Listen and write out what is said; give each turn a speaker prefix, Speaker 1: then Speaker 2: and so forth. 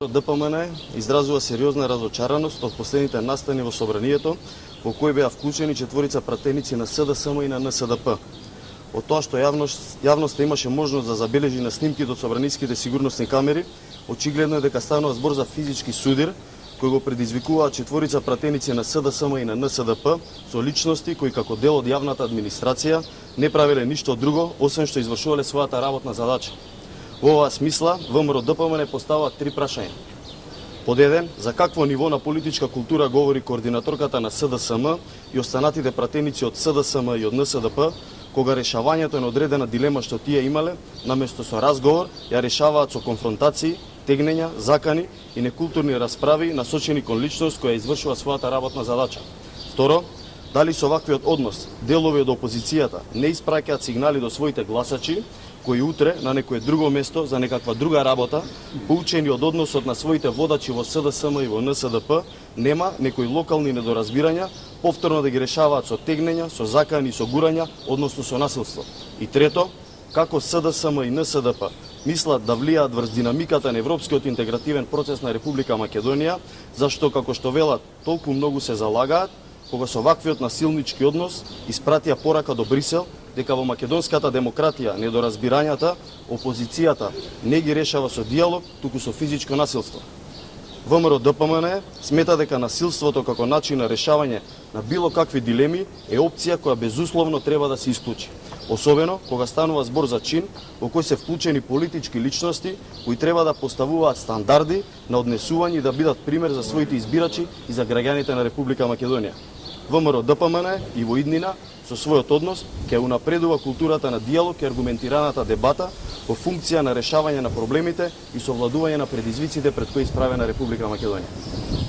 Speaker 1: ДПМН изразува сериозна разочараност од последните настани во собранието, во кои беа вклучени четворица пратеници на СДСМ и на НСДП. Од тоа што јавноста имаше можност да забележи на снимките од собраниските сигурносни камери, очигледно е дека станува збор за физички судир, кој го предизвикуваат четворица пратеници на СДСМ и на НСДП со личности кои како дел од јавната администрација не правеле ништо друго, освен што извршувале својата работна задача. Во оваа смисла, ВМРО ДПМН поставува три прашања. Под еден, за какво ниво на политичка култура говори координаторката на СДСМ и останатите пратеници од СДСМ и од НСДП, кога решавањето на одредена дилема што тие имале, наместо со разговор, ја решаваат со конфронтации, тегнења, закани и некултурни расправи насочени кон личност која извршува својата работна задача. Второ, дали со ваквиот однос делови од опозицијата не испраќаат сигнали до своите гласачи, кои утре на некое друго место за некаква друга работа, поучени од односот на своите водачи во СДСМ и во НСДП, нема некои локални недоразбирања, повторно да ги решаваат со тегнења, со закани и со гурања, односно со насилство. И трето, како СДСМ и НСДП мислат да влијаат врз динамиката на европскиот интегративен процес на Република Македонија, зашто, како што велат, толку многу се залагаат, кога со ваквиот насилнички однос испратија порака до Брисел дека во македонската демократија недоразбирањата, опозицијата не ги решава со диалог, туку со физичко насилство. ВМРО ДПМН смета дека насилството како начин на решавање на било какви дилеми е опција која безусловно треба да се исклучи. Особено кога станува збор за чин во кој се вклучени политички личности кои треба да поставуваат стандарди на однесување и да бидат пример за своите избирачи и за граѓаните на Република Македонија. ВМРО ДПМН и во иднина со својот однос ќе унапредува културата на диалог и аргументираната дебата во функција на решавање на проблемите и совладување на предизвиците пред кои е исправена Република Македонија.